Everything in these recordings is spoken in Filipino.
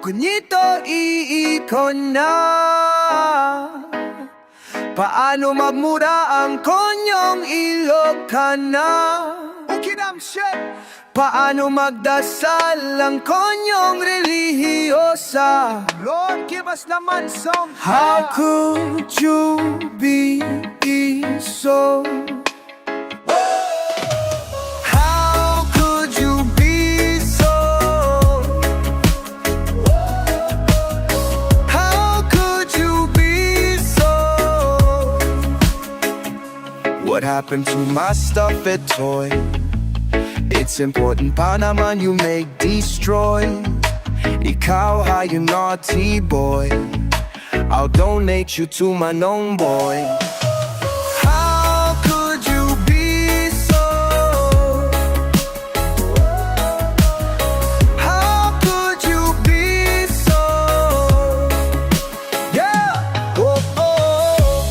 kunyito iikon na. Paano magmura ang konyong Ilocana? Paano magdasal ang konyong relihiyosa? Lord, give us naman some How could you be so? How could you be so? How could you be so? What happened to my stuffed toy? It's important pa naman you make destroy. Ikaw ha, you naughty boy. I'll donate you to my known boy. How could you be so? How could you be so? Yeah! Oh, oh, oh.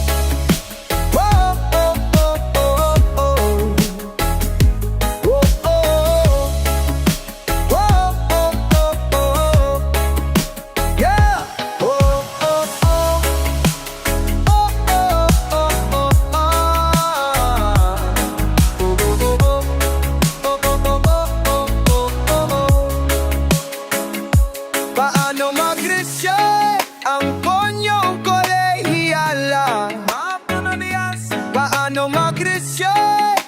Oh, oh, oh, oh, oh. Paano mag-reset ang konyong kolehiyala? Paano mag-reset?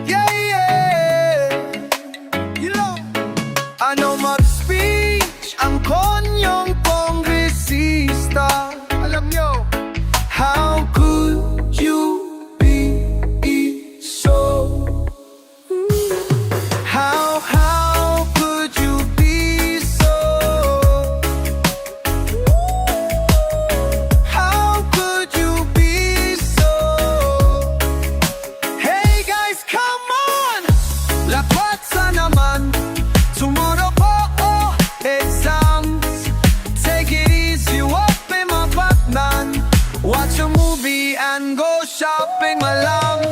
Yeah, yeah. Ano mag-speech ang konyong kongresista? Alam nyo, How could you be so? How could you be so? How could you be so? Hey guys, come on! Lapat sa naman, tomorrow po, oh, exams. Take it easy, wag my Batman. Watch a movie and go shopping along.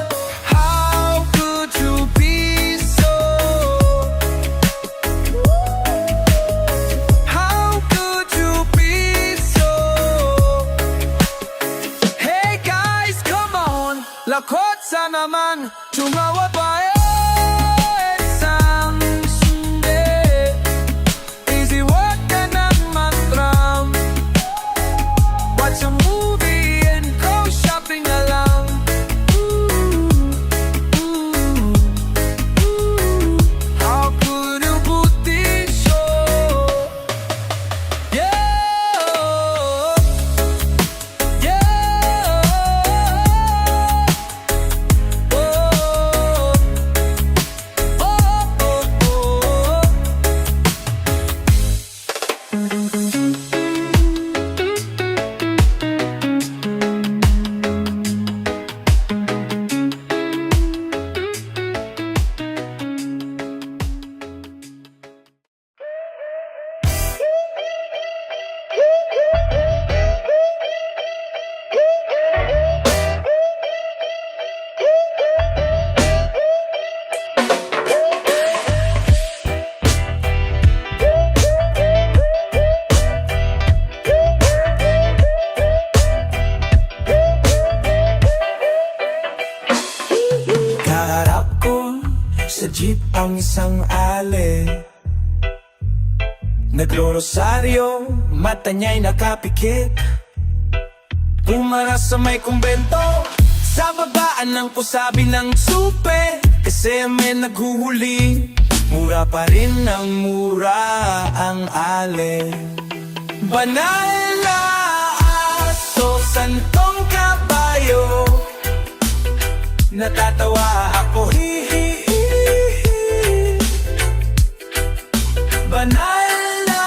How could you be so? How could you be so? Hey guys, come on! Lakot sa naman, tumawa pa exams. Easy work and ang mantram. Watch a movie and go shopping along. How could you put this show? Yeah, yeah. Oh, oh, oh, oh. Kaharap ko sa jeep ang isang ale. Naglorosaryo, mata niya'y nakapikit. Pumara sa may kumbento, sa babaan ng pusabi ng supe. Kasi may naghuhuli, mura pa rin ang mura ang ale. Banal na aso, santong kabayo. Natatawa ako, hi-hi-hi. Banal na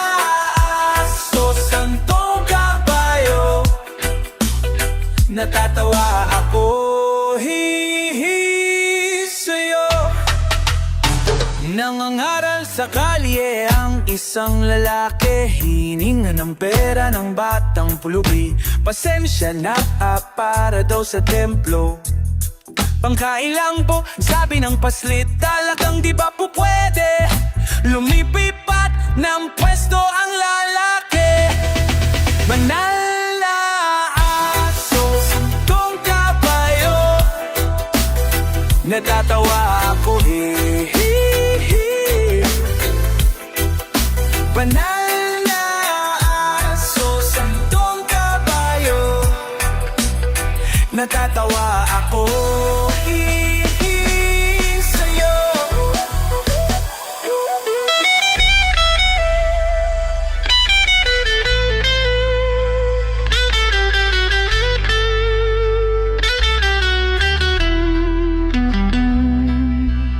aso, santong kabayo. Natatawa ako, hi-hi sa'yo. Nangangaral sa kalye ang isang lalaki. Hininga ng pera ng batang pulubi. Pasensya na para daw sa templo. Pangkain lang po, sabi ng paslit. Talagang di ba po pwede lumipipat ng pwesto ang lalaki. Banal na aso, santong kabayo. Natatawa ako, banal na aso, santong kabayo. Natatawa ako, sa'yo.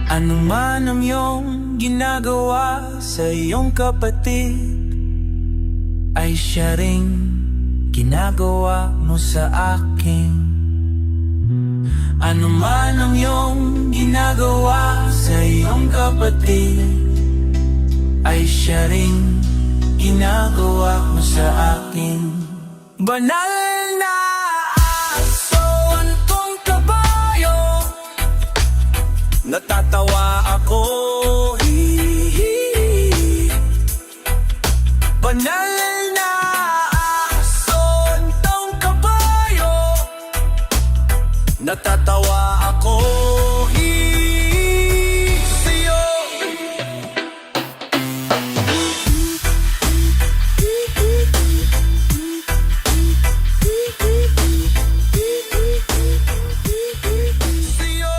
Ano man ang iyong ginagawa sa iyong kapatid, ay siya ring ginagawa mo sa akin. Ano man ang iyong ginagawa sa iyong kapatid, ay siya ring ginagawa mo sa akin. Banal na aso, antong kabayo. Natatawa ako, banal na aso, antong kabayo. Natatawa ako, sa'yo. Sa'yo.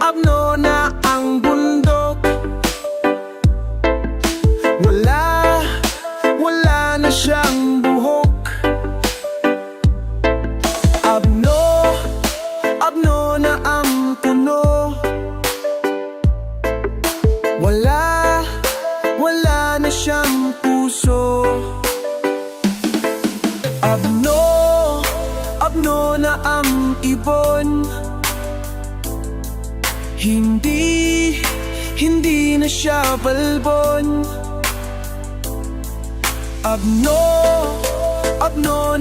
Abno na ang bundok. Wala na siyang buhok. Abno na ang puno. Wala na siyang puso. Abno na ang ibon. Hindi na siya balbon. Abno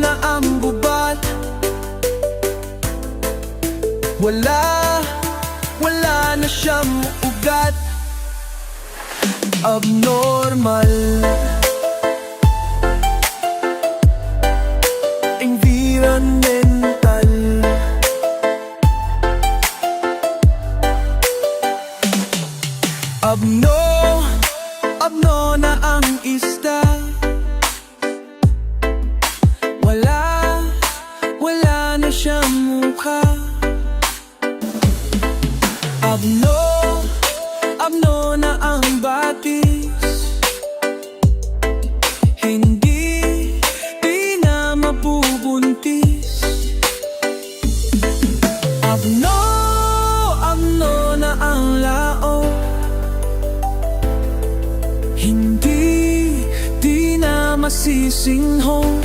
na ang gubat. Wala na siyang ugat. Abnormal. Environmental. Abno na ang isda. Wala na siyang mukha. Abno na ang batis. Hindi na mabubuntis. Abno na ang lao. Hindi na masisinghong.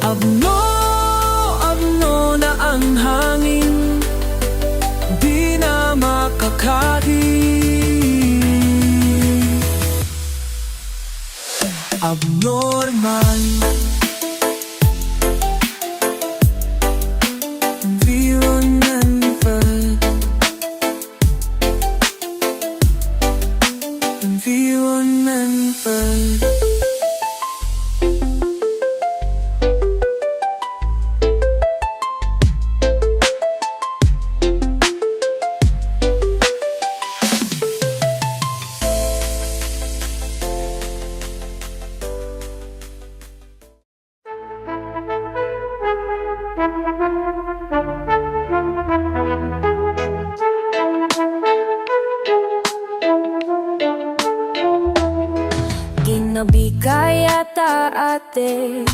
Abno na ang hangin. Di na makakain. Abnormal. Environmental. Ginabi kaya ate,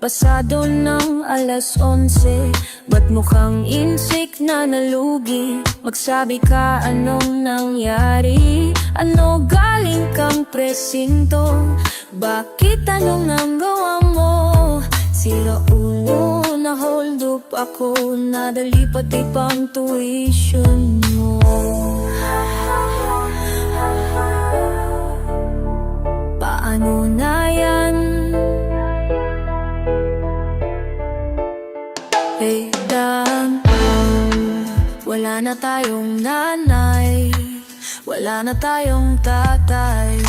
pasado ng 11:00. Ba't mukhang insik na nalugi? Magsabi ka anong nangyari? Ano galing kang presinto? Bakit anong ang gawa mo? Sira ulo, na hold up ako. Nadali pati pang tuition mo. nanay, wala na tayong tatay,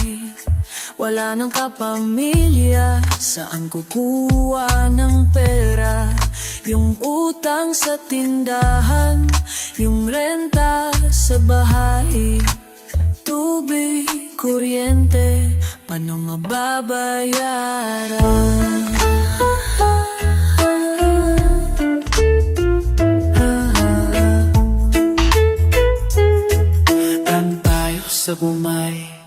wala nang kapamilya. Saan kukuha ng pera? Yung utang sa tindahan, yung renta sa bahay, tubig, kuryente, paano mababayaran? Ano tayo sa bumay?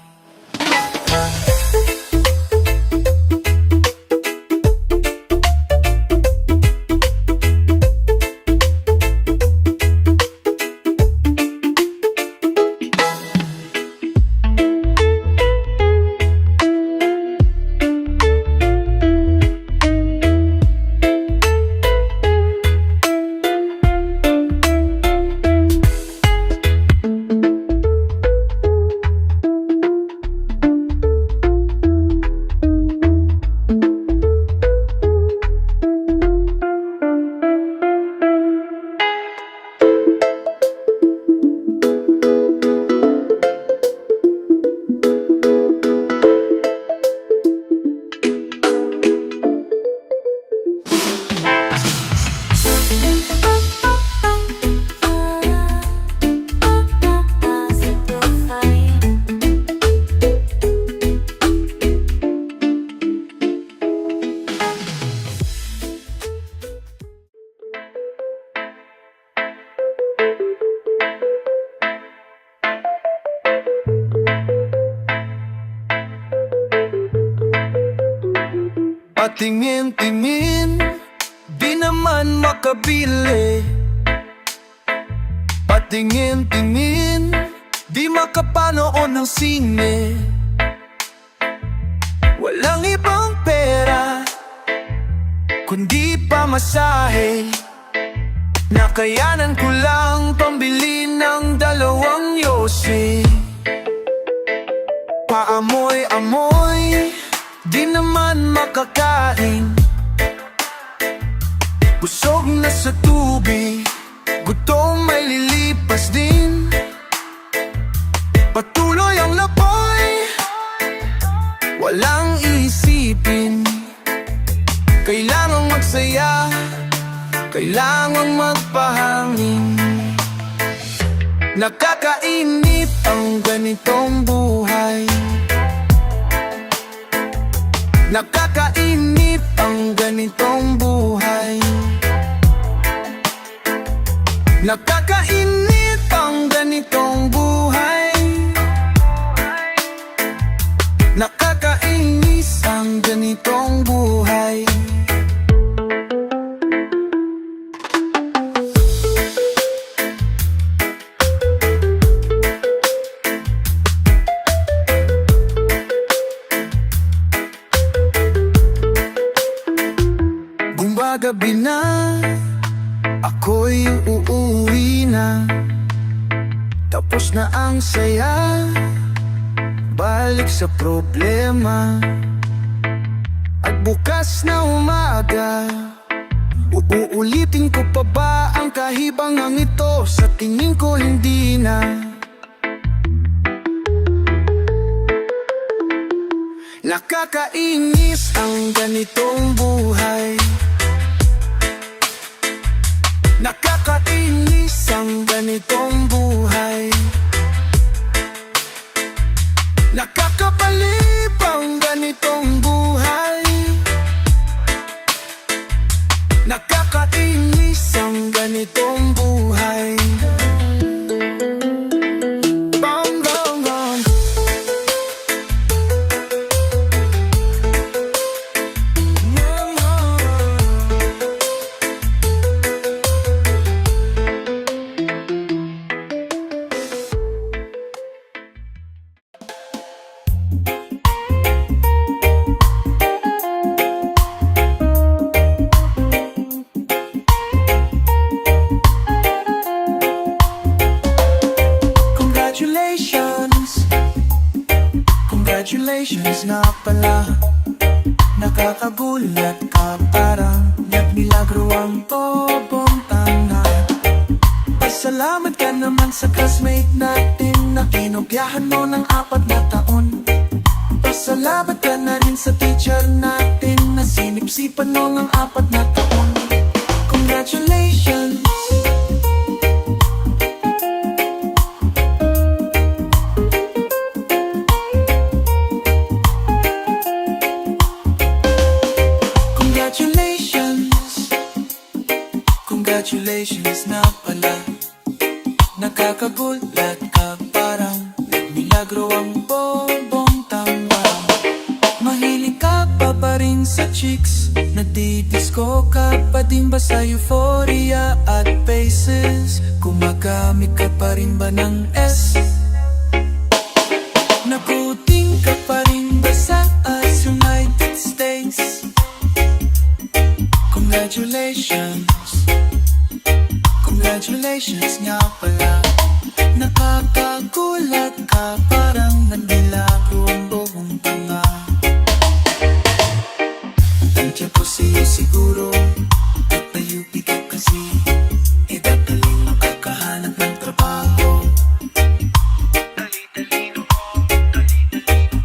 Patingin-tingin, di naman makabili. Patingin-tingin, di makapanood ng sine. Walang ibang pera, kundi pamasahe. Nakayanan ko lang pambili ng 2 yosi. Paamoy-amoy, di naman makakain. Busog na sa tubig, gutom may lilipas din. Patuloy ang lapoy, walang isipin. Kailangang magsaya, kailangang magpahangin. Nakakainip ang ganitong buhay. Nakakainip ang ganitong buhay. Nakakainip ang ganitong buhay. Nakakainis ang ganitong buhay. Gabi na, ako'y uuwi na. Tapos na ang saya, balik sa problema. At bukas na umaga, uulitin ko pa ba ang kahibangang ito? Sa tingin ko hindi na. Nakakainis ang ganitong buhay. Nakakainis ang ganitong buhay. Nakakapalib ang ganitong buhay. Nakakainis ang ganitong buhay. Bang, bang, bang. Congratulations na pala. Nakakagulat ka, parang nagmilagro ang tobong tangan. Pasalamat ka naman sa classmate natin na kinopyahan mo ng 4 na taon. Pasalamat ka na rin sa teacher natin na sinipsipan mo ng 4 na taon. Congratulations! Congratulations na pala. Nakakagulat ka, parang milagro ang bobong tama. Mahilig ka pa rin sa chicks, nadidisco ka pa din ba sa euphoria at faces? Gumagamit ka pa rin ba ng S? Nakuting ka pa rin ba sa United States? Congratulations, congratulations nga pala. Nakakagulat ka, parang nandilako ang buong tanga. Nandiyan po siya siguro, at na-UP ka kasi edad taling makakahanap ng trabaho. Dali-dali no, dali-dali no,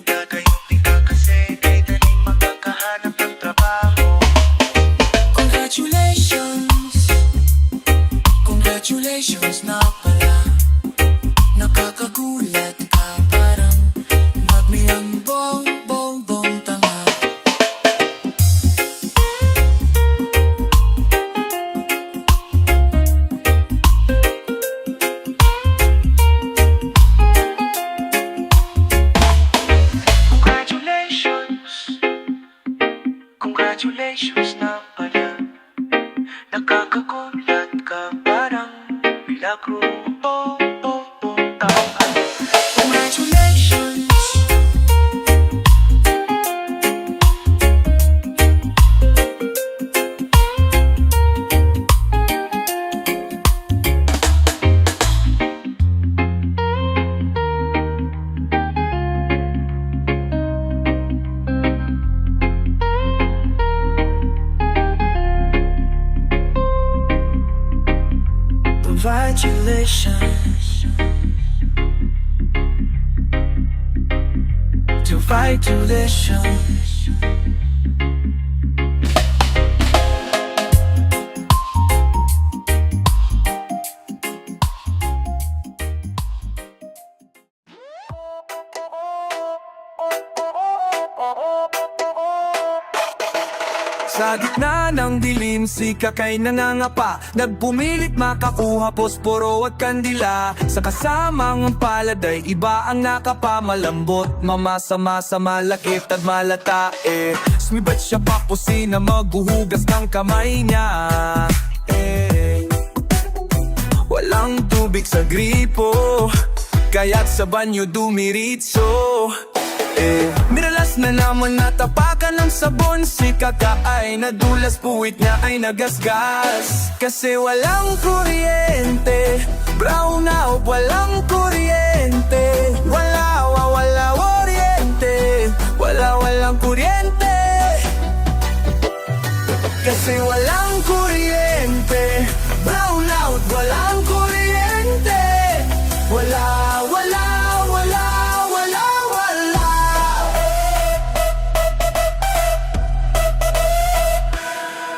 gagayutin ka kasi daling makakahanap ng trabaho. Congratulations na pala. Nakakagulat ka, parang magmiyang bong tanga. Congratulations na pala. Nakakagulat ka, parang milagro tanga. Congratulations. Congratulations. Sa gitna ng dilim, si Kakay nangangapa. Nagpumilit makakuha posporo at kandila. Sa kasamang palad ay iba ang nakapamalambot. Mamasa-masa, malakit at malatae. Sumibat siya papusin na maghuhugas ng kamay niya. Walang tubig sa gripo, kaya't sa banyo dumiritso. Miralas na naman natapakan ng sabon. Si Kakay nadulas, puwit niya ay nagasgas. Kasi walang kuryente, brown out, walang kuryente. Wala kuryente, walang kuryente. Kasi walang kuryente, brown out, walang kuryente. Wala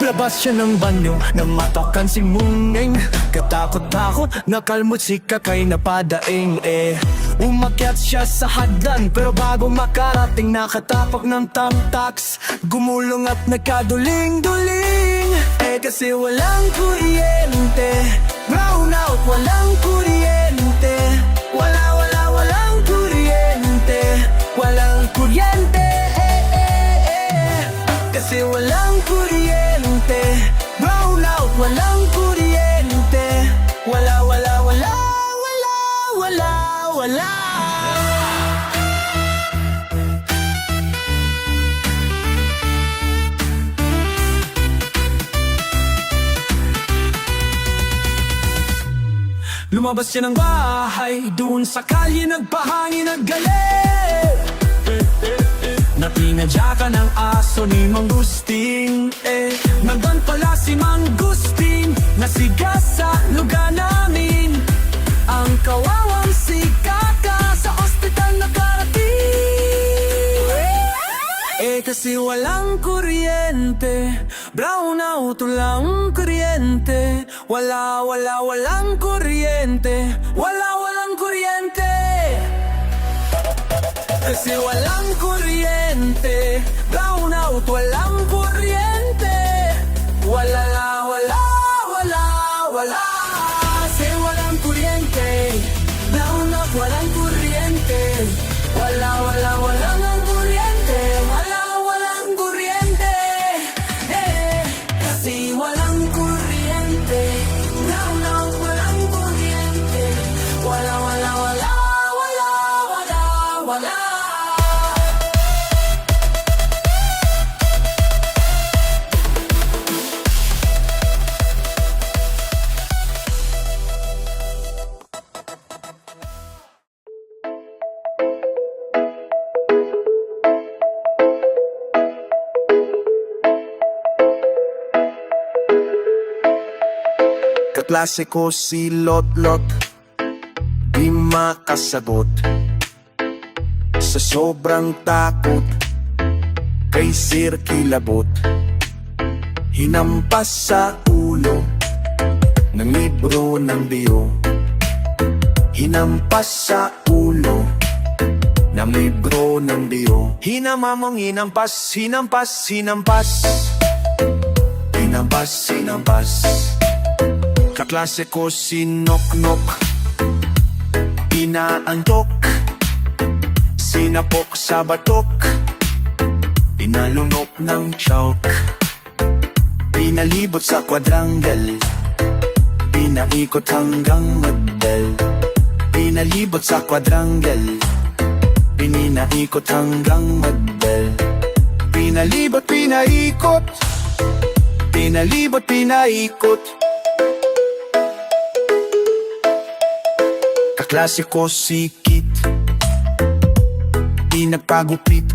Labas siya ng banyo na matakan si Mungeng. Katakot-takot, nakalmot si Kakay na padaing. Umakyat siya sa hagdan, pero bago makarating nakatapak ng tamtax. Gumulong at nagkaduling-duling. Kasi walang kuryente, brown out, walang kuryente. Walang kuryente, walang kuryente. Kasi walang kuryente, brown out, walang kuryente. Wala Lumabas siya ng bahay, doon sa kalye nagpahangin at galit. Napinadya ka ng aso ni Mang Gusting. Nandun pala si Mang Gusting, nasiga sa lugar namin. Ang kawawang si Kaka sa ospital nakarating. Kasi walang kuryente, brown out walang kuryente. Walang kuryente, walang kuryente. Kasi walang kuryente, brown out walang kuryente. Wala. Kasi walang kuryente, brown out walang kuryente. Walang ang kuryente. Walang kuryente. Kasi walang kuryente, brown out walang kuryente. Wala. Kaklase ko si Lotlot, di makasagot. Sa sobrang takot kay Sir Kilabot, hinampas sa ulo ng libro ng biyo. Hinampas sa ulo ng libro ng biyo. Hinamamang hinampas. Kaklase ko si Nok-Nok, inaantok, sinapok sa batok, pinalunok ng chalk, pinalibot sa quadrangle, pinaikot hanggang magdal. Pinalibot sa quadrangle, pinaikot hanggang magdal. Pinalibot, pinaikot, pinalibot, pinaikot. Kaklase ko si Kit, di nagpagupit,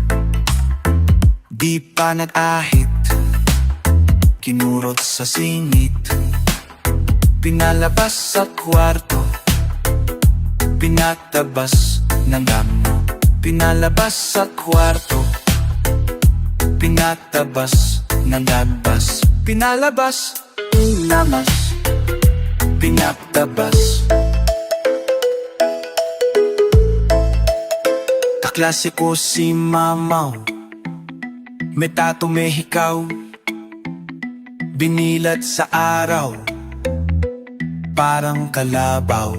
di pa nag-ahit, kinurot sa singit, pinalabas sa kwarto, pinatabas ng damo. Pinalabas sa kwarto, pinatabas ng dabas. Pinalabas, pinamas, pinatabas. Kaklase ko si Mamaw, may tato may hikaw, binilad sa araw, parang kalabaw.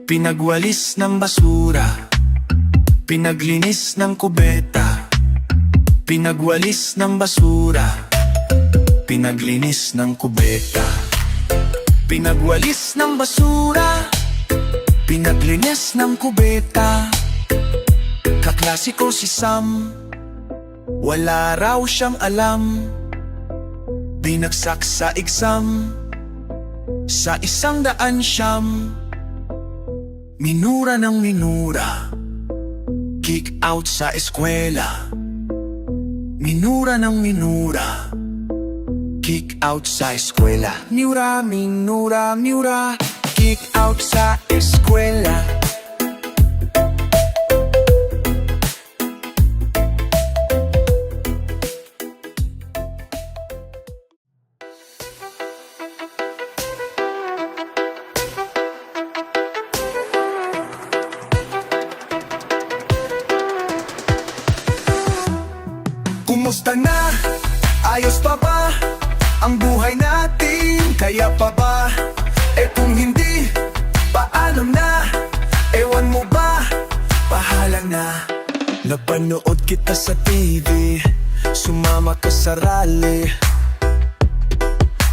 Pinagwalis ng basura, pinaglinis ng kubeta. Pinagwalis ng basura, pinaglinis ng kubeta. Pinagwalis ng basura, pinaglinis ng kubeta. Kaklase ko si Sam, wala raw siyang alam, binagsak sa exam, sa 100 siyam. Minura ng minura, kick out sa eskwela. Minura ng minura, kick out sa eskwela. Minura, kick out sa eskwela. Kumusta na? Ayos pa ba ang buhay natin? Kaya pa ba? Kung hindi, paano na? Ewan mo ba? Bahala na. Napanood kita sa TV, sumama ka sa rally,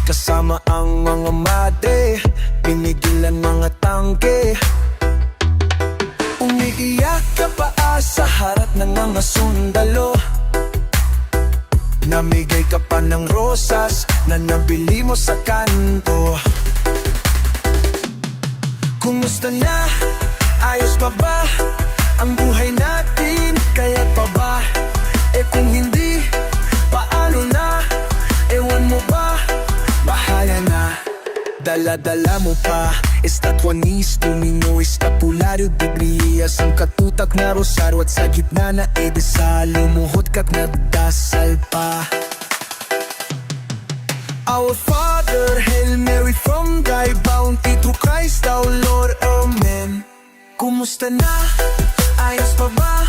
kasama ang mga made, pinigilan mga tangke. Umiiyak ka pa sa harap ng mga sundalo, namigay ka pa ng rosas na nabili mo sa kanto. Kumusta na? Ayos pa ba ang buhay natin? Kaya pa ba? Kung hindi, paano na? Ewan mo ba? Bahala na. dala-dala mo pa. Estatuanista, umino, estapularyo, degriyas. Ang katutak na rosaryo at sa gitna na edesal. Lumuhod ka't nagdasal pa. Our Father, Hail Mary from thy bounty, through Christ our Lord, Amen. Kumusta na? Ayos pa ba?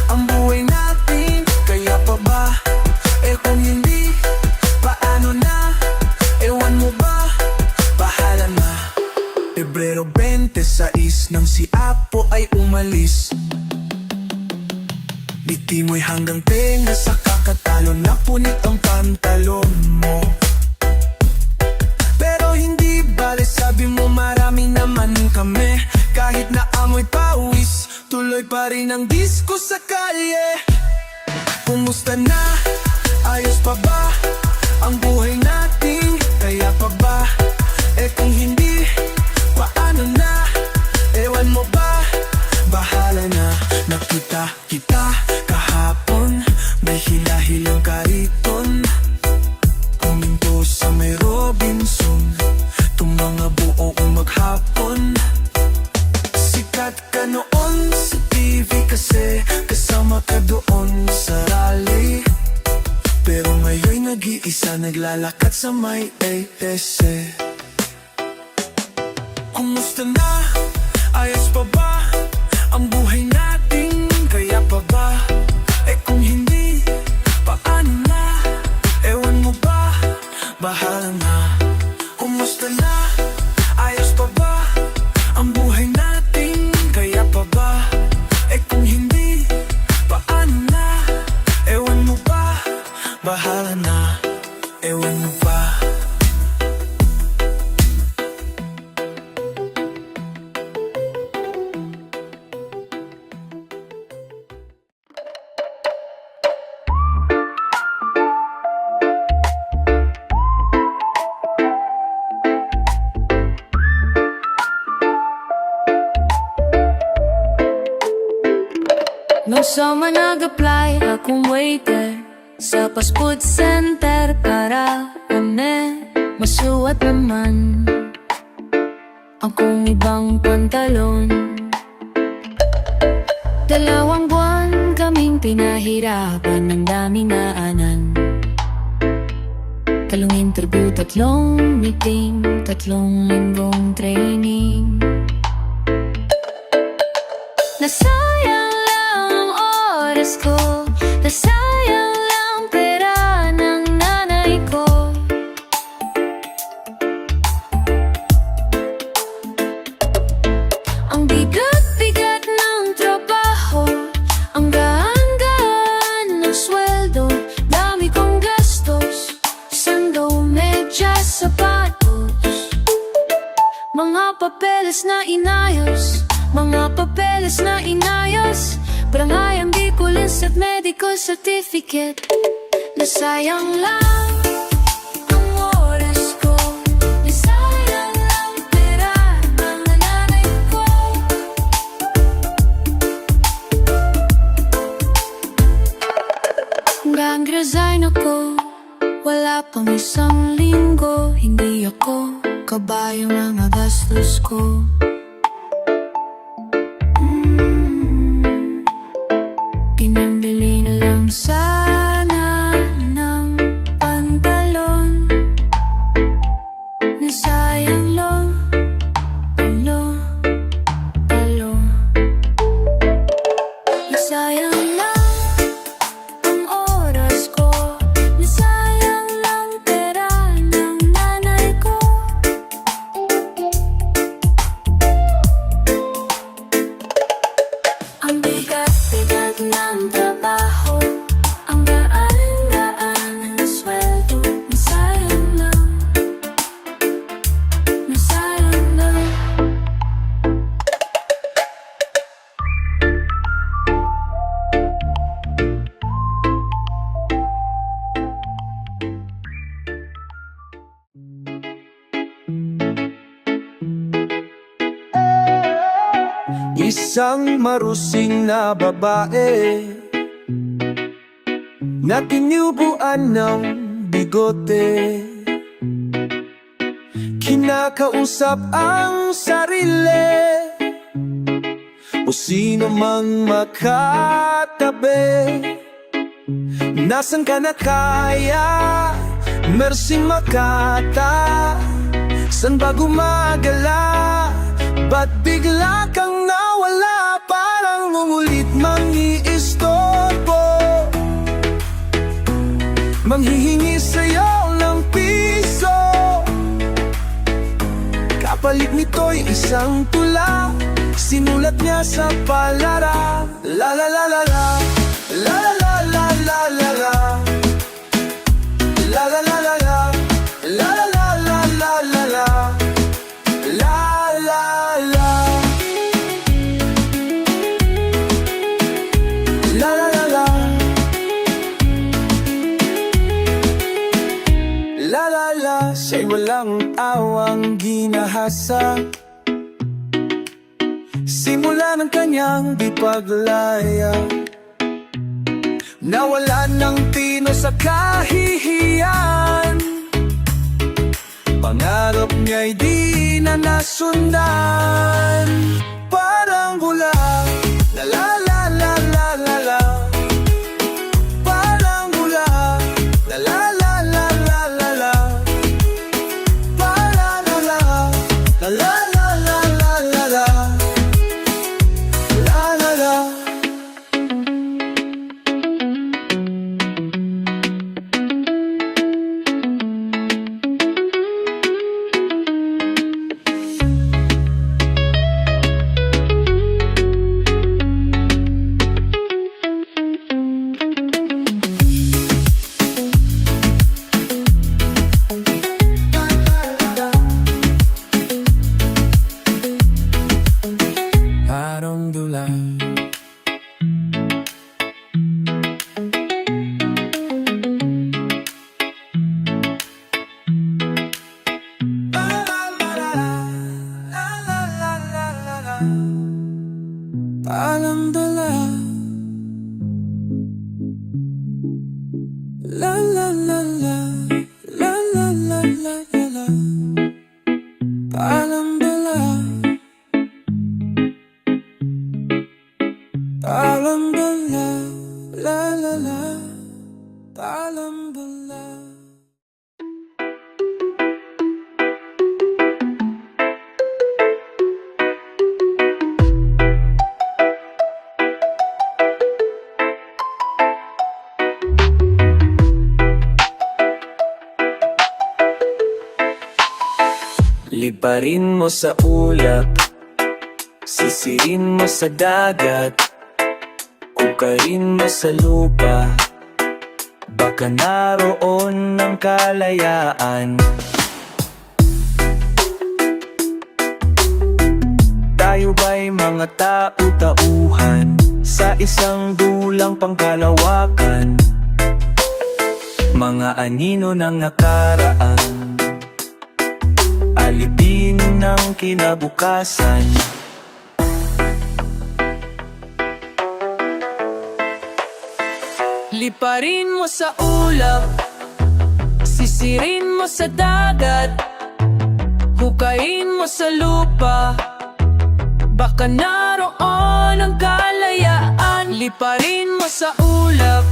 Ang buhay natin, kaya pa ba? Eh kung hindi, paano na? Ewan mo ba? Bahala na. Pebrero 26 nang si Apo ay umalis, biti mo'y hanggang tenga sa kakatalo. Napunit ang pantalon mo, pero hindi bale, sabi mo marami naman kami. Kahit na amoy pawis, tuloy pa rin ang disko sa kalye. Kumusta na? Ayos pa ba? Ang buhay natin, kaya pa ba? Eh kung hindi, paano na? Ewan mo ba? Bahala na. Nakita kita kahapon, may hilahilang kariton. Huminto sa may Robinson, tung mga buo maghapon. Sikat ka noon sa TV kasi kasama ka doon sa rally. Pero ngayon nag-iisa naglalakad sa may ATC. Kumusta na? Ayos pa ba? Ang buhay natin, kaya pa ba? Eh kung hindi, paano na? Ewan mo ba? Bahala na. Kumusta na? Ayos pa ba? Ang buhay natin, kaya pa ba? Eh kung hindi, paano na? Ewan mo ba? Bahala na. Ewan mo ba? Nung summer nag-apply akong waiter sa fast food center para masuot naman akong ibang pantalon. 2 buwan kaming pinahirapan ng daming naanan. 3 interview, 3 meeting, 3 linggong training. Nasayang lang ang oras ko, nasayang lang pera ng nanay ko. Ang bigat-bigat ng trabaho, ang gaan-gaan ng sweldo, dami kong gastos, sando, medyas, sapatos. Mga papeles na inayos, mga papeles na inayos, barangay ang Bicolins at medical certificate. Nasayang lang ang oras ko, nasayang lang pera ng nanay ko. Hanggang resign ako, wala pang 1 linggo, hindi ako kabayo ng gastos ko. Pinambili na lang sana ng pantalon, nasayang lang, talo. Nasayang lang ang oras ko, nasayang lang pera ng nanay ko. Ang bigat-bigat ng trabaho, ang gaan-gaan ng sweldo, nasayang lang, nasayang lang. Isang marusing na babae na tinubuan ng bigote, kinakausap ang sarili o sino mang makatabi. Nasaan ka na kaya? Mercy Makata. San ba gumagala? Ba't bigla kang nawala? Parang ngungulit mang-iistorbo. Manghihingi sa'yo ng piso, kapalit nito'y isang tula. Sinulat niya sa palara. La la la la la, la la la la la la la, la la la la la, la la la la la la la, la la la, la la la la, la la la. Siya'y walang awang ginahasa, simula ng kanyang di paglaya. Nawalan ng tino sa kahihiyan, pangarap niya'y di na nasundan. Parang bula, la la la la la la la. Parang bula, la la la la la la la. Parang bula, la la la la la la la. La la la. Parang dula. Parang dula. La la la la, la la la la la la. Parang dula. Parang dula, la la la. Parang dula. Liparin mo sa ulap, sisirin mo sa dagat, hukayin mo sa lupa, baka naroon ng kalayaan. Tayo ba'y mga tau-tauhan sa isang dulang pangkalawakan? Mga anino ng nakaraan, alipin ng kinabukasan. Liparin mo sa ulap, sisirin mo sa dagat, hukayin mo sa lupa, baka naroon ang kalayaan. Liparin mo sa ulap,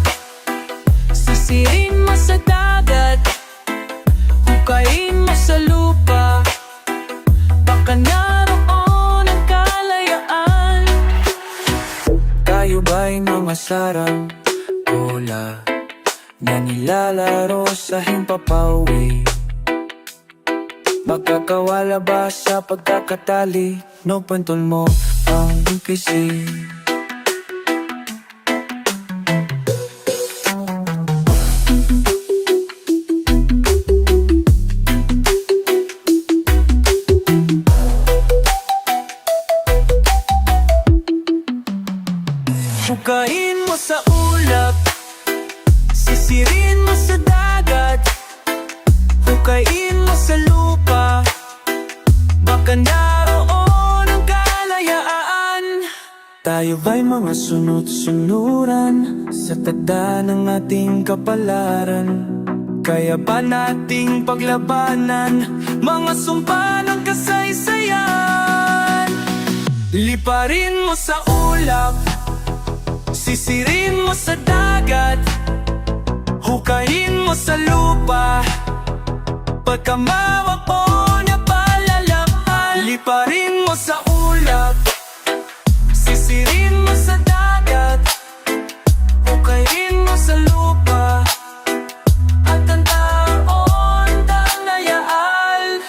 sisirin mo sa dagat, hukayin mo sa lupa, baka naroon ang kalayaan. Tayo ba'y mga sarang bola na nilalaro sa himpapawi? Magkakawala ba sa pagkakatali? No, pantol mo ang kasi. Hukayin mo sa ulap, sisirin mo sa dagat, hukayin mo sa lupa, baka naroon ang kalayaan. Tayo ba'y mga sunod-sunuran sa tagda ng ating kapalaran? Kaya ba nating paglabanan mga sumpa ng kasaysayan. Liparin mo sa ulap, sisirin mo sa dagat, hukayin mo sa lupa, pagkamawak mo na palalaman. Liparin mo sa ulap, sisirin mo sa dagat, hukayin mo sa lupa, at ang taon dalayaal.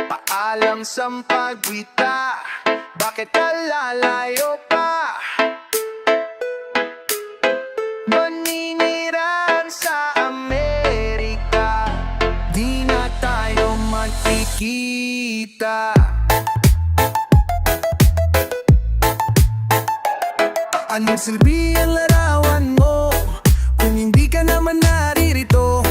Paalam sampagwita, bakit ka lalayo pa? Maniniran sa Amerika, di na tayo magkikita. Anong silbi ang larawan mo kung hindi ka naman naririto?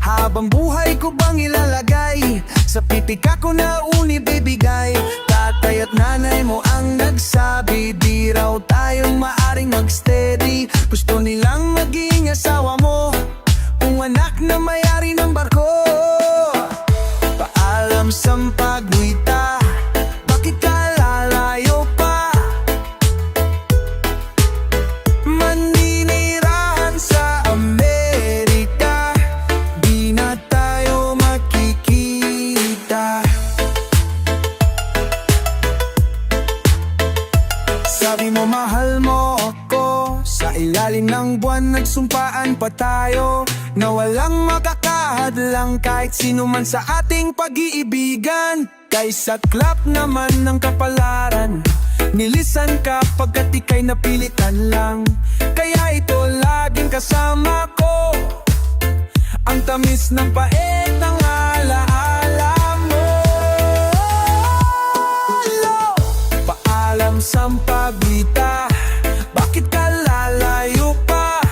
Habang buhay ko bang ilalagay sa pitika ko na unibibigay? Tatay at nanay mo ang nagsabi, di raw tayong maaring mag-steady. Gusto nilang maging asawa mo, kung anak na may-ari ng barko. Paalam sampagwita, bakit ka lalayo pa? Maninirahan sa Amerika, di na tayo makikita. Sabi mo mahal mo ako, sa ilalim ng buwan nagsumpaan pa tayo, na walang makakahadlang kahit sino man sa ating pag-iibigan. Kay saklap naman ng kapalaran, nilisan ka pagkat ika'y napilitan lang. Kaya ito laging kasama ko, ang tamis ng pait ng alaala mo. Paalam sampagwita, bakit ka lalayo pa?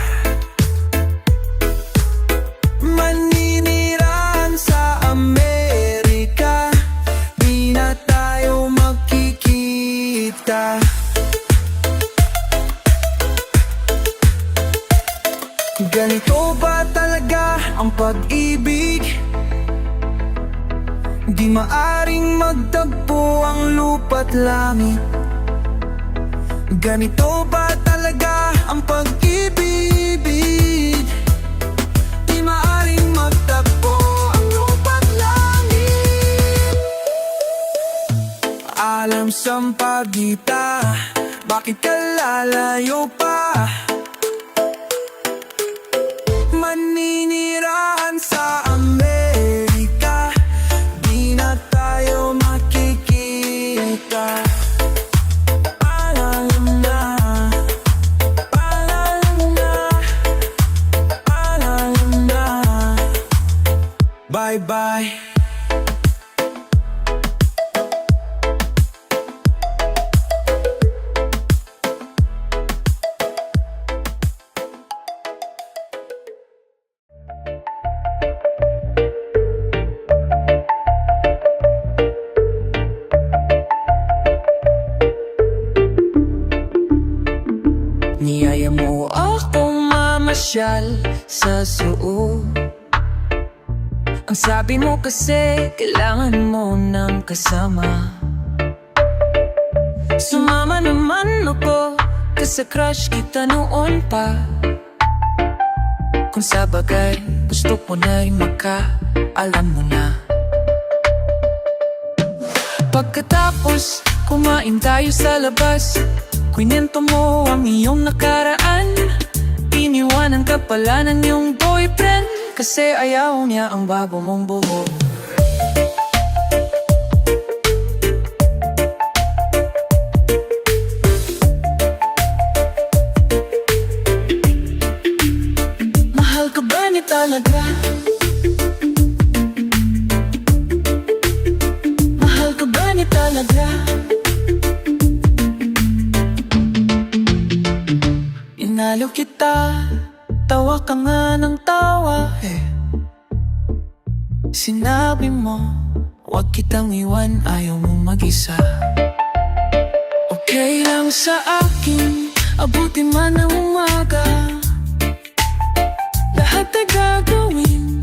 Maninirahan sa Amerika, di na tayo magkikita. Ganito ba talaga ang pag-ibig? Di maaring magtagpo ang lupa't langit. Ganito ba talaga ang pag-ibig? Di maaring magtagpo ang lupa't langit. Alam sampagita, bakit ka lalayo pa? Maninirahan sa Amerika, di na tayo makikita. Paalam na, paalam na, paalam na. Bye-bye. Niyaya mo akong mamasyal sa zoo. Ang sabi mo kasi kailangan mo ng kasama. Sumama naman ako kasi crush kita noon pa. Kung sa bagay gusto ko na rin alam mo na. Pagkatapos kumain tayo sa labas, kwento mo ang iyong nakaraan. Iniwanan ka pala ng iyong boyfriend kasi ayaw niya ang bago mong buhok. Mahal ka ba niya talaga? Mahal ka ba niya talaga? Inalo kita, tawa ka nga ng tawa Sinabi mo, huwag kitang iwan, ayaw mo mag-isa. Okay lang sa akin, abuti man ang umaga. Lahat ay gagawin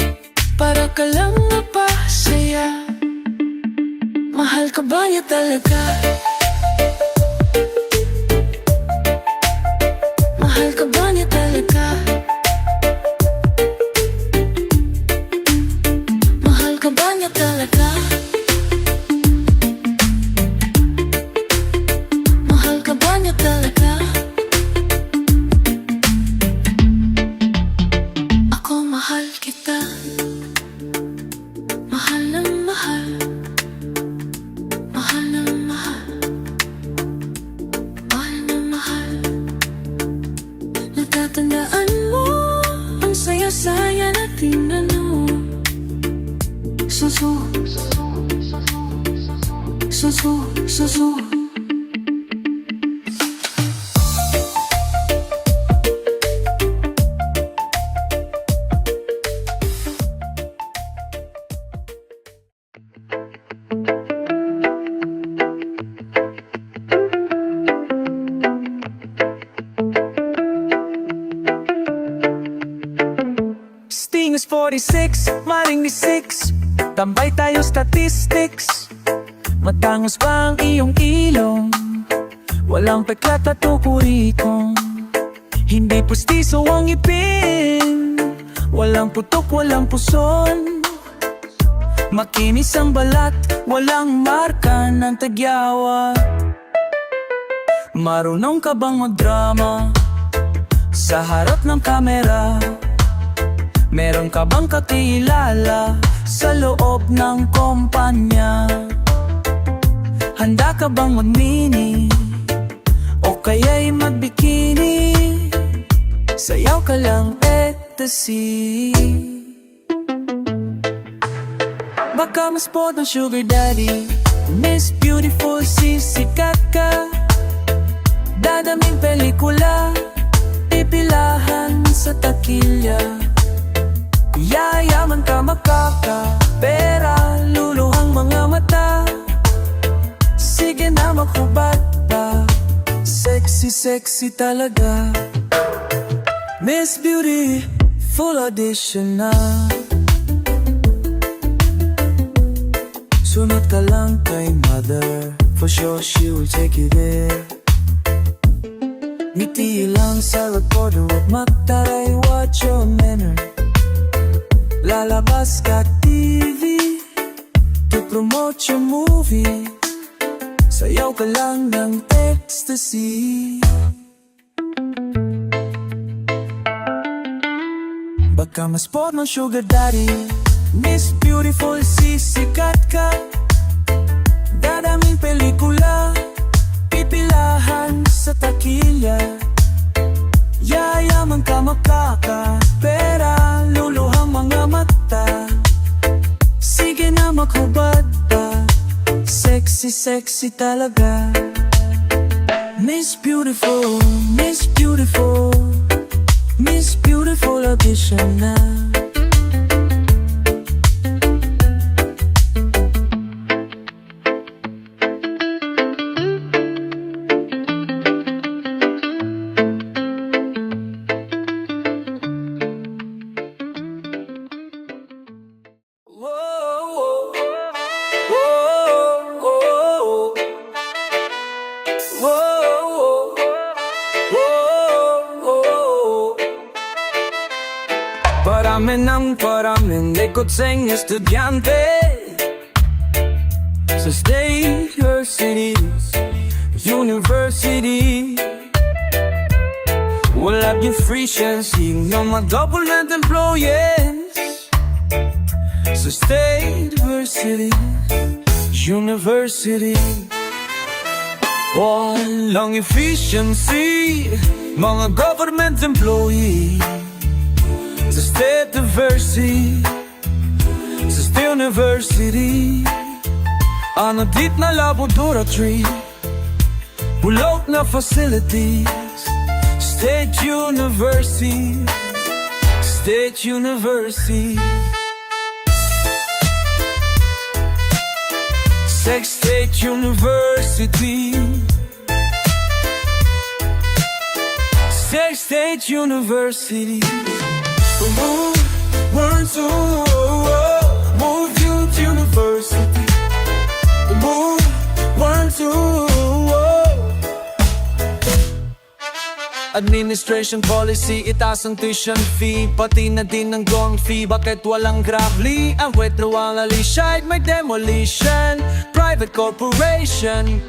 para ka lang mapasaya. Mahal ka ba niya talaga? Mahal ka ba niya talaga? Mahal ka ba niya talaga? Mahal ka ba niya talaga? Ako mahal kita. Mahal na mahal. Mahal na mahal. Mahal na mahal. Natatandaan mo ang saya-saya natin ano. Susu. Susu. Susu. Sting is 46, maring ni 6. Tambay tayo statistics. Matangos pa ang iyong ilong. Walang peklat at tukurikong. Hindi pustiso ang ipin. Walang putok, walang puson. Makinis ang balat, walang marka ng tagyawa. Marunong ka bang magdrama sa harap ng kamera? Meron ka bang kakilala sa loob ng kumpanya? Handa ka bang magmini o kaya'y magbikini? Sayaw ka lang ecstasy. Baka mas pod ng sugar daddy, Miss Beautiful, sisikat ka. Dadaming pelikula, pipilahan sa takilya. Yayaman ka makaka, pera, luluhang mga mata. Sige na makubad pa, sexy, sexy talaga. Miss Beauty, full audition na. Sunod ka lang kay mother, for sure she will take you there. Ngiti lang sa recorder, huwag magtaray, watch your manner. Lalabas ka TV to promote your movie. Sayaw ka lang ng ecstasy. Baka mas pod ng sugar daddy, Miss Beautiful, sisikat ka. Dadaming pelikula, pipilahan sa takilya. Yayaman ka makaka, pera, luluhang mga mata. Sige na maghubad pa, sexy, sexy talaga. Miss Beautiful, Miss Beautiful, Miss Beautiful audition na. Paramin, likod sing estudyante sa state or cities, university. Wala yung free sharing ng mga government employees sa state or city, university. Walang efficiency mga government employees sa state university, sa state university. Anodit na laboratory, bulok na facilities. State University, State University. Sex State University. Sex State University. Move, one, two, move youth university. Move, one, two. Administration policy, itaas ang tuition fee, pati na din ang dorm fee. Bakit walang gravely? Ang wetro ang alishide, may demolition. Private corporation,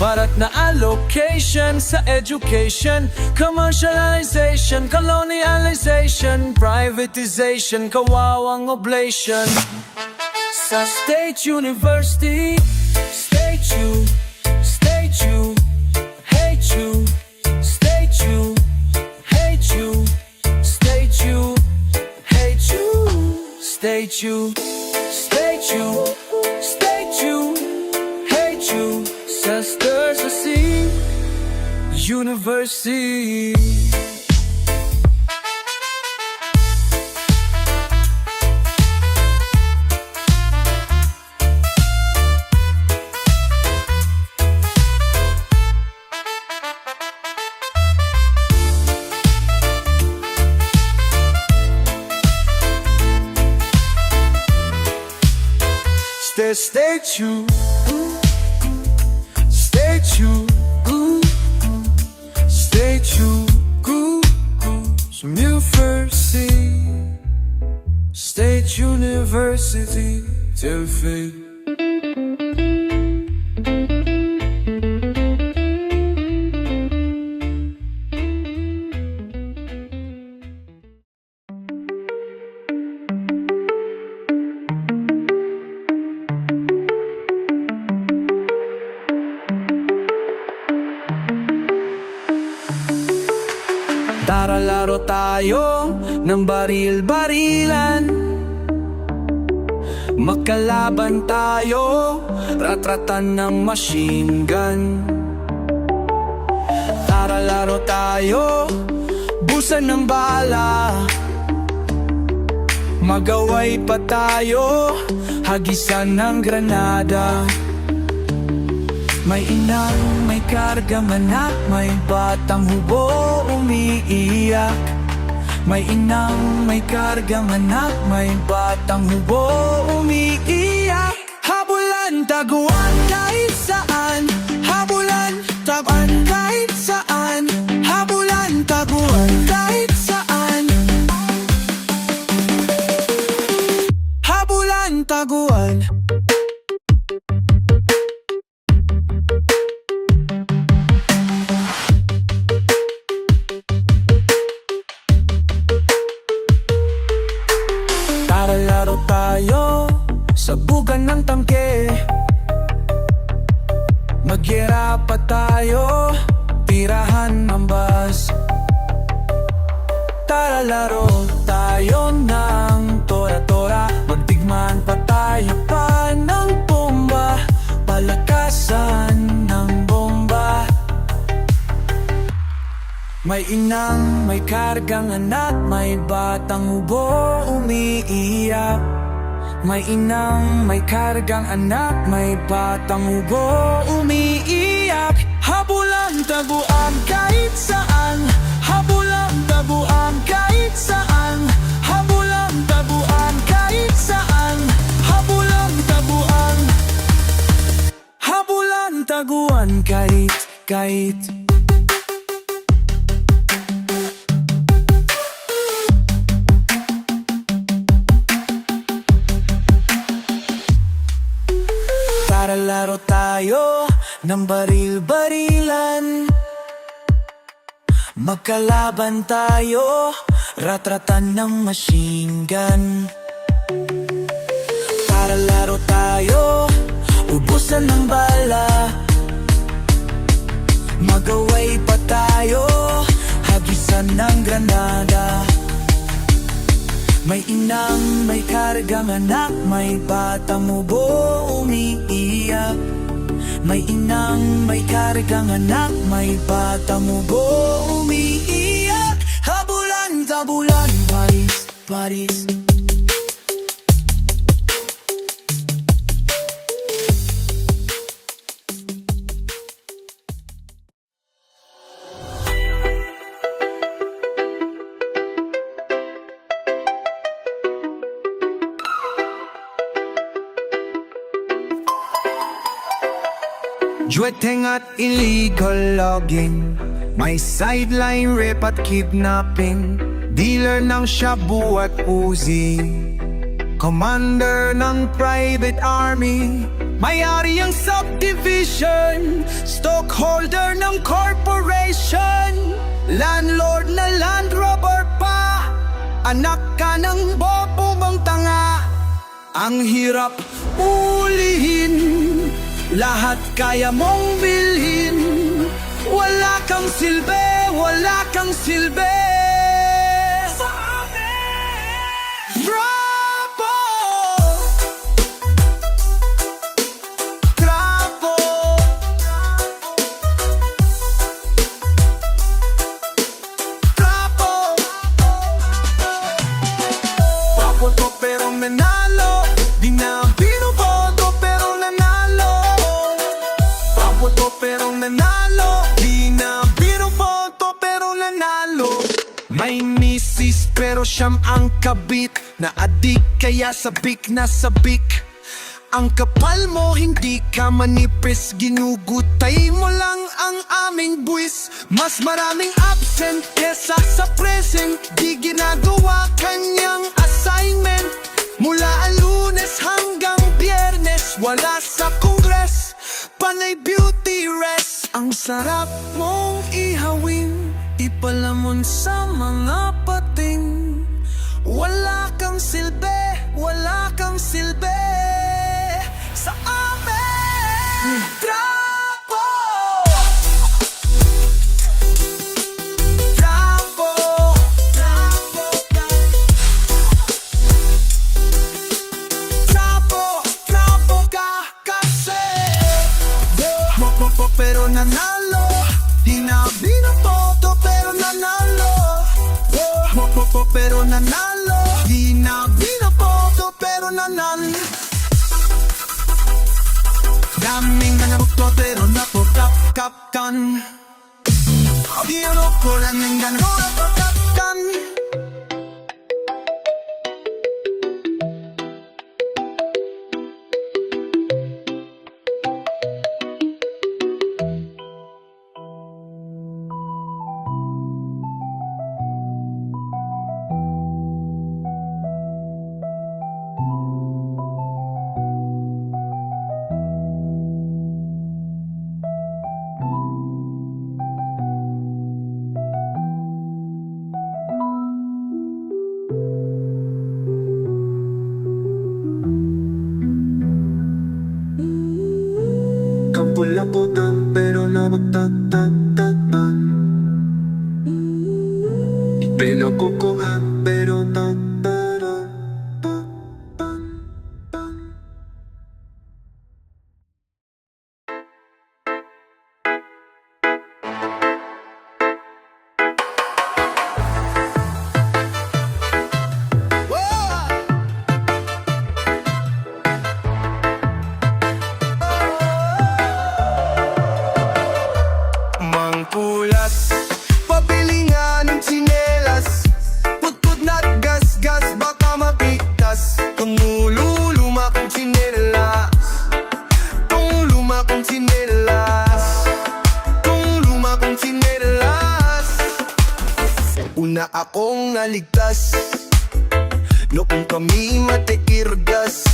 parat na allocation sa education. Commercialization, colonialization, privatization, kawawang oblation. Sa State University, State U, State U, hate you. State U, hate you. State U, hate you. State U, State U, State U, hate you. Sisters, I see University. State U, State U, State U, University, State University, Telford. Tara laro tayo ng baril-barilan, magkalaban tayo, ratratan ng machine gun. Tara laro tayo, busan ng bala, magaway pa tayo, hagisan ng granada. May inang, may karga manak, may batang hubo umiiyak. May inang, may karga manak, may batang hubo umiiyak. Habulan, taguan kahit saan, habulan, taguan kahit saan, habulan, taguan kahit saan, habulan, taguan. Laro tayo sa bugan ng tangke, magyera pa tayo, tirahan ang bus. Tara laro tayo ng tora-tora, magdigman pa tayo pa ng bomba, palakasan ng bomba. May inang, may kargang anak, may batang hubo umiiyak. May inang, may kargang anak, may batang hubo umiiyak. Habulan, taguan kahit saan, habulan, taguan kahit saan, habulan, taguan kahit saan, habulan, taguan, habulan, taguan kahit. Tara laro tayo ng baril-barilan, magkalaban tayo, ratratan ng machine gun. Tara laro tayo, ubusan ng bala, magaway pa tayo, hagisan ng granada. May inang, may kargang anak, may batang hubo umiiyak. May inang, may kargang anak, may batang hubo umiiyak. Habulan, tabulan, Paris, Paris. Jueteng at illegal logging, may sideline rape at kidnapping, dealer ng shabu at Uzi, commander ng private army, may-ari ang subdivision, stockholder ng corporation, landlord na land robber pa, anak ka ng bobo mong tanga. Ang hirap ulihin, lahat kaya mong bilhin, wala kang silbi, wala kang silbi sa amin. Bravo! Bravo! Bravo! Papunto pero menalo, di na binoboto pero nanalo. Papunto pero nanalo, di na binoboto pero nanalo. May misis pero siyam ang kabit, na adik kaya sabik na sabik. Ang kapal mo hindi ka manipis, ginugutay mo lang ang aming buwis. Mas maraming absent kesa sa present, di ginagawa kanyang assignment. Mula ang Lunes hanggang Biyernes, wala sa Kongres, panay beauty rest. Ang sarap mong ihawin, ipalamon sa mga pating. Wala kang silbi, wala kang silbi sa amin. Bravo! Bravo! Bravo! Bravo! Bravo ka kasi pero nanalo, di na binoboto pero nanalo. Pero nanalo, di na binoboto pero nanalo. Daming nangabuto pero napokap-kapkan, di ano ko lang ng gano'n napokapkan. Kapulaputan pero nabagtatatan, pinakukuhan pero tatara. Mangpulas, pabili nga ng tsinelas, putput na't gas-gas baka mapigtas. Tumululuma kong tsinelas, tung luma kong tsinelas, tung luma kong tsinelas. Una akong naligtas, noong kami matikirgas,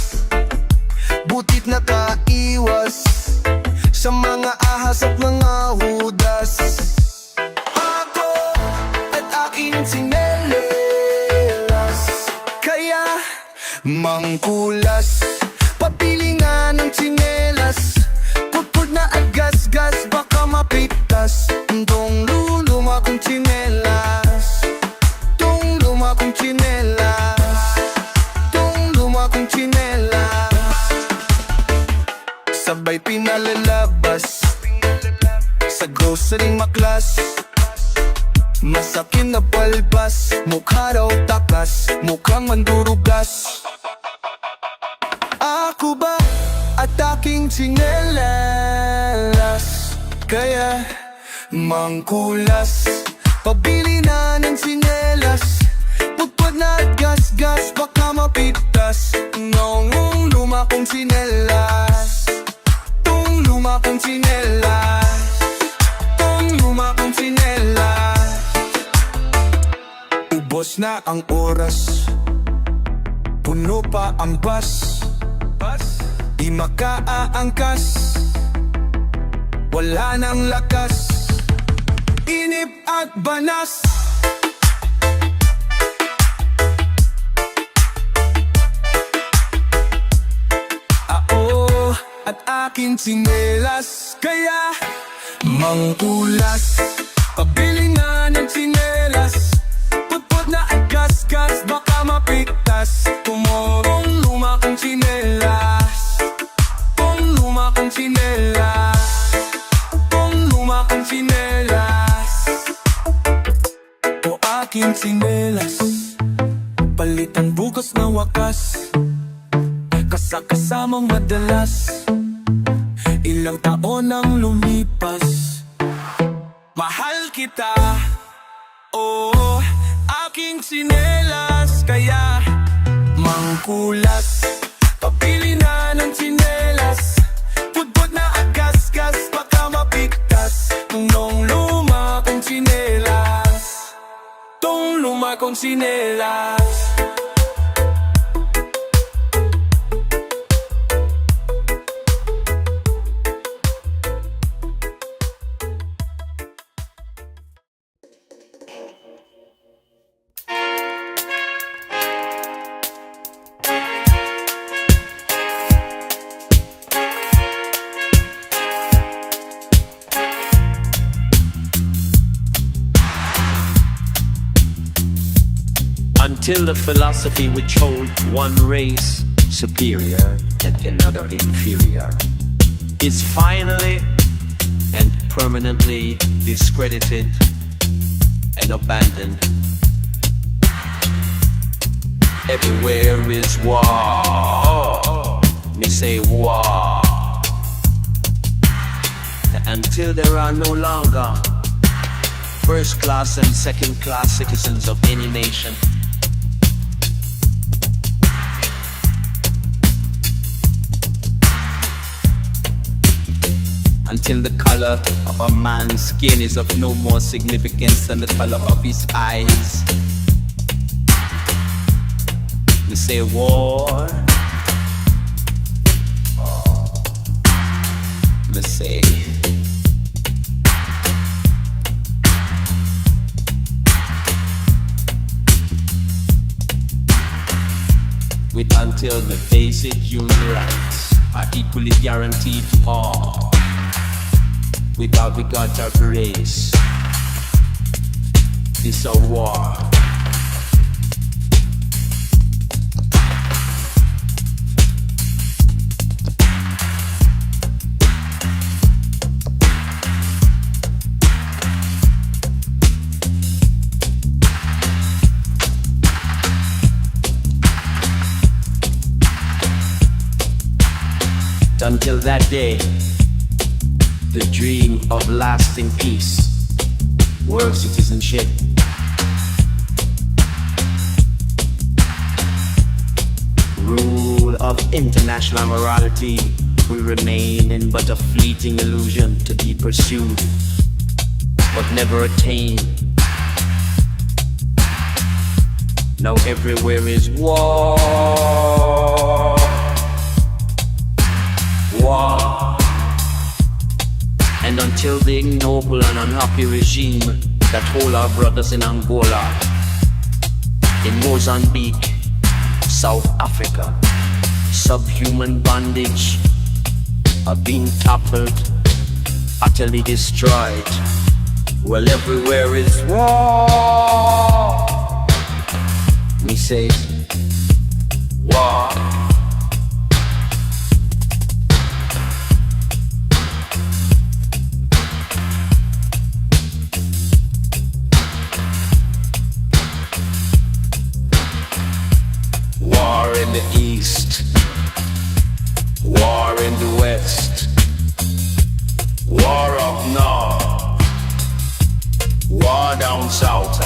butit nakaiwas sa mga ahas at mga hudas. Ako at aking tsinelas, kaya mangkulas, papili nga ng tsinelas, putput na at gas-gas baka mapigtas. Tong luluma kong tsinelas, tong luma kong tsinelas, tong luma kong tsinelas. Sabay pinalalabas sa grocery maklas, masakin na balbas, mukha raw takas, mukhang mandurugas. Ako ba at aking tsinelas, kaya mangkulas, pabili na ng tsinelas, putput na at gas-gas baka mapigtas. Noong luma kong tsinelas, tung luma kong tsinelas, Ubos na ang oras, puno pa ang bus, di makaaangkas, wala nang lakas, inip at banas. At aking tsinelas, kaya mangkulas, pabili nga ng tsinelas, putput na at gasgas, baka mapiktas. Kung luma kong tsinelas, kung luma kong tsinelas, kung luma kong tsinelas, o aking tsinelas, palitan bukas na wakas, kasamang madalas. Ilang taon ang lumipas, mahal kita, oh, aking tsinelas, kaya mangkulas, pabili na ng tsinelas, putput na at gasgas, baka mapiktas. Tong luma kong tsinelas, tong luma kong tsinelas. Until the philosophy which hold one race superior and another inferior is finally and permanently discredited and abandoned. Everywhere is war. Me say war. Until there are no longer first class and second class citizens of any nation. Until the color of a man's skin is of no more significance than the color of his eyes. We say war. We say with until the basic human rights are equally guaranteed to all, without regard to race. This a war. Until that day, the dream of lasting peace, world citizenship, rule of international morality will remain in but a fleeting illusion to be pursued, but never attained. Now everywhere is war. War. And until the ignoble and unhappy regime that hold our brothers in Angola, in Mozambique, South Africa, subhuman bondage are being toppled, utterly destroyed, well, everywhere is war. Me say, war. War in the east, war in the west, war up north, war down south.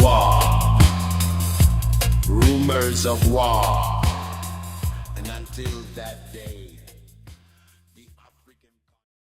War, rumors of war, and until that day.